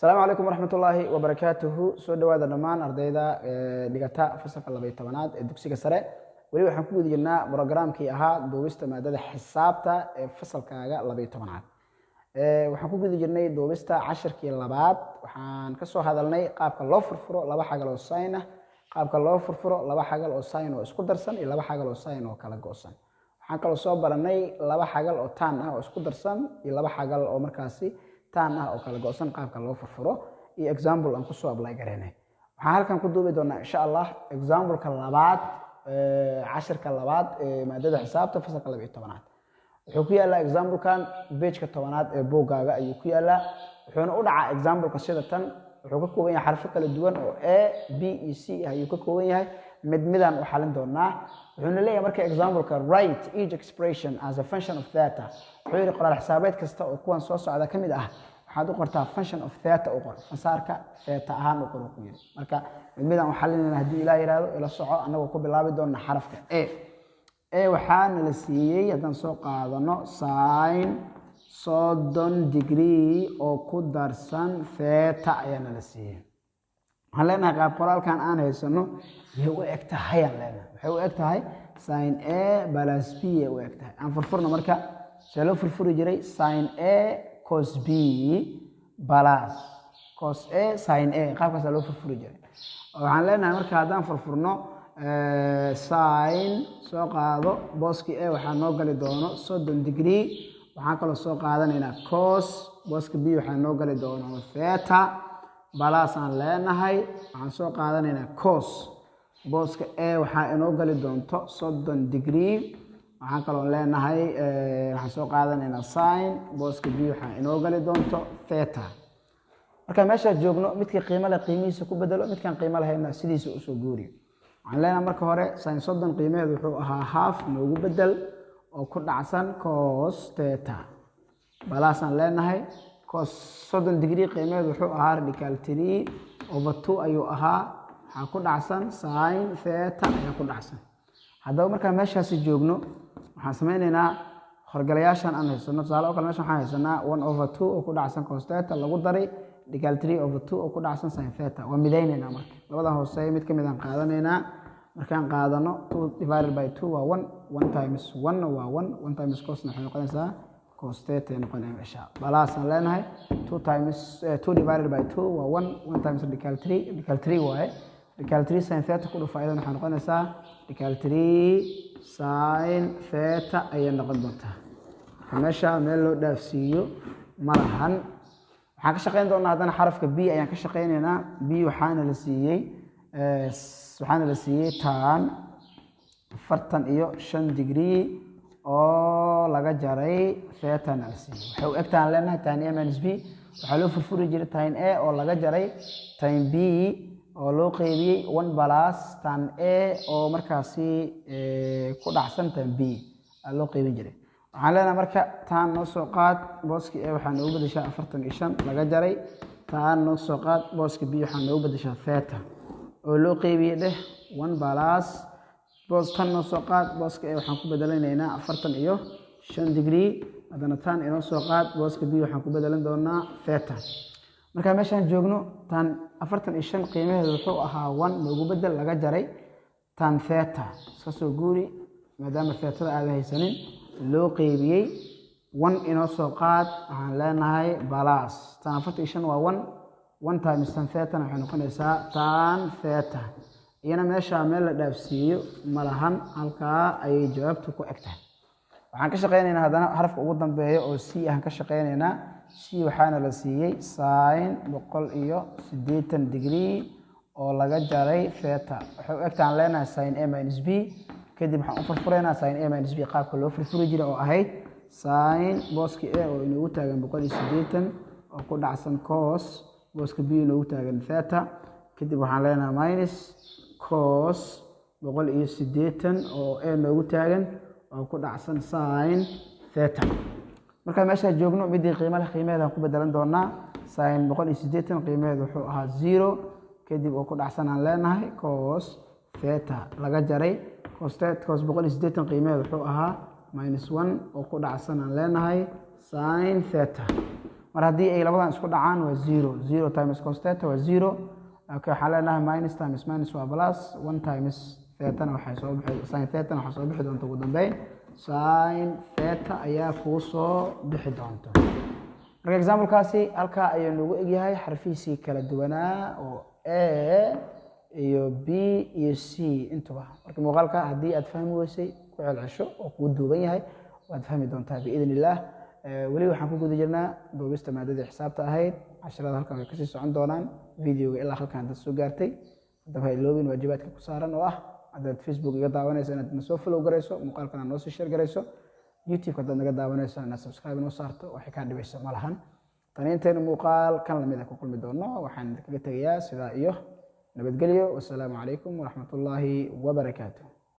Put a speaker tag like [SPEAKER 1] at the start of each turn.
[SPEAKER 1] السلام عليكم ورحمة الله وبركاته. سو دواada dhamaan ardayda dhigata fasalka 12aad ee dugsiga sare. Wali waxaan ku guda jirnaa programkii ahaa duubista maadada xisaabta ee fasalkaaga 12aad. Waxaan ku guda jirnay duubista casharkii labaad. Waxaan ka soo hadalnay qaabka loo furfuro laba xagal oo sin ah, qaabka loo furfuro laba xagal oo sin oo isku darsan iyo laba xagal oo sin oo kala goosan. Waxaan kaloo soo baranay laba xagal oo tan ah oo isku darsan iyo laba xagal oo markaasi tan ah oo kala goosan qaabka loo furfuro iyo example aan ku soo apply gareynay. Waxaan halkan ku duubi doonaa insha Allah example-ka labaad casharka labaad ee maadada xisaabta fasalka 12aad. Wuxuu ku yaalaa example-kan page-ka 10aad ee buugaaga ayuu ku yaalaa. Wuxuuna u dhacaa example-ka sida tan. Wuxuu ka kooban yahay xarfo kala duwan oo A, B iyo C ayuu ka kooban yahay. midaan u xalin doonaa. Wuxuuna leeyahay marka example-ka write each expression as a function of theta. Wuxuu yiri qoraal xisaabeed kasta oo kuwan soo socda ka mid ah waxaad u qortaa function of theta u qor. Fasaarka theta ahaan u qor ku yiri. Marka midaan u xalinayna hadii Ilaahay yiraahdo ila soco anagoo ku bilaabi doona xarafka A. Waxaan la siiyay hadan soo qaadano sin 30 degree oo ku darsan theta ayaan la siiyay. waxaan leenahay qaab qoraalkan aan haysano way u eg tahay aan leenahay waxay u eg tahay sin A plus B u eg tahay aan furfurno marka sida loo furfuri jiray sin A cos B plus cos A sin A qaabkaas loo furfuri jiray waxaan leenahay marka hadaan furfurno sin soo qaado booski A waxaa noo gali doono 30 degree waxaan kaloo soo qaadanaynaa cos booski B waxaa noo gali doono theta balas aan leenahay waxaan soo qaadanaynaa cos booska A waxaa inoo gali doonto 30 degree waxaan kaloo leenahay waxaan soo qaadanaynaa sin booska B waxaa inoo gali doonto theta marka meesha joogno midkii qiimo leh qiimihiisa ku bedelo midkan qiimo lahayna sidiisa u soo guuri waxaan leenahay marka hore sin 30 qiimaheedu wuxuu ahaa half noogu bedel oo ku dhacsan cos theta balas aan leenahay cos 30 degree qiimaheedu wuxuu ahaa radical 3/2 ayuu ahaa waxa ku dhacsan sin theta ayaa ku dhacsan haddaba marka meeshaas joogno waxaan sameynaynaa horgalayaashan aan haysano tusaale oo kale meesha waxaan haysanaa 1/2 oo ku dhacsan cos theta lagu daray radical 3/2 oo ku dhacsan sin theta waa midaynayna marka labada hoose mid ka mid aan qaadanaynaa markaan qaadano 2 divided by 2 waa 1 times 1 waa 1 times cos waxay noqonaysaa cos theta noqonaya meesha balas aan leenahay 2 divided by 2 waa 1 times radical 3 waaye radical 3 sin theta ku dhufaydan waxay noqonaysaa radical 3 sin theta ayay noqon doontaa meesha meel loo dhaafsiiyo ma lahan waxaan ka shaqeyn doonaa hadana xarafka B ayaan ka shaqeynaynaa B waxaana la siiyay tan 45 degree oo laga jaray theta analysis waxa uu egtaan leenahay tan A minus B waxa loo furfuri jiray tan A oo laga jaray tan B oo loo qeybiyay 1 plus tan A oo markaasi ku dhacsan tan B loo qeybin jiray waxaan leenahay marka tan noo soo qaad booski A waxaa noogu bedeshaa 45 laga jaray tan noo soo qaad booski B waxaa noogu bedeshaa theta oo loo qeybiyay 1 plus boos tan noo soo qaad booska A waxaan ku bedelanaynaa 45 degree hadana tan inoo soo qaad booska B waxaan ku bedelan doonaa theta marka meeshaan joogno tan 45 qiimaheedu wuxuu ahaa 1 noogu bedel laga jaray tan theta iska soo guuri maadaama thetada aad haysanin loo qeybiyay 1 inoo soo qaad waxaan leenahay balas tan 45 waa 1 times tan theta waxay noqonaysaa tan theta iyana meesha meel la dhaafsiiyo ma lahan halkaa ayay jawaabtu ku egtahay waxaan ka shaqeynaynaa hadana xarafka ugu dambeeyo oo C aan ka shaqeynaynaa C waxaana la siiyay sin 180 degree oo laga jaray theta waxa uu egtaan leenahay sin A minus B kadib waxaan u furfuraynaa sin A minus B qaabka loo furfuri jiray oo ahayd sin booski A oo inoogu taagan 180 oo ku dhacsan cos booska B inoogu taagan theta kadib waxaan leenahay minus cos 180 oo A noogu taagan oo ku dhacsan sin theta marka meesha joogno midii qiimo leh qiimaheeda ku bedelan doonaa sin 180 qiimaheedu wuxuu ahaa 0 kadib oo ku dhacsan aan leenahay cos theta laga jaray cos 180 qiimaheedu wuxuu ahaa -1 oo ku dhacsan aan leenahay sin theta mar haddii ay labadan isku dhacaan waa 0 times cos theta waa 0 okay waxaa leenahay minus times minus waa plus 1 times theta waxay soo bixi sin theta waxay soo bixi doontaa ugu dambeyn sin theta ayaa kuu soo bixi doonta marka example-kaasi halkaa ayuu nagu egyahay xarfihiisii kala duwanaa oo a iyo b iyo c intuba marka muuqaalka haddii aad fahmi weysay ku celcesho oo kuu duuban yahay waad fahmi doontaa biidn illaah weli waxaan ku guda jirnaa duubista maadadii xisaabta ahayd casharada halkan way kasii socon doonaan videoga ilaa halkan dad soo gaartay haddaba ha iloobin waajibaadka ku saaran oo ah haddaad facebook iga daawanayso inaad na soo follow garayso muuqaalkana noo sii share garayso youtube haddaad naga daawanayso inaad subscribe noo saarto waxay kaa dhibayso ma lahan tani intaynu muuqaal kan lamid ah ku kulmi doono waxaan kaga tegayaa sidaa iyo nabadgelyo wasalaamu calaykum waraxmatullaahi wabarakaatuh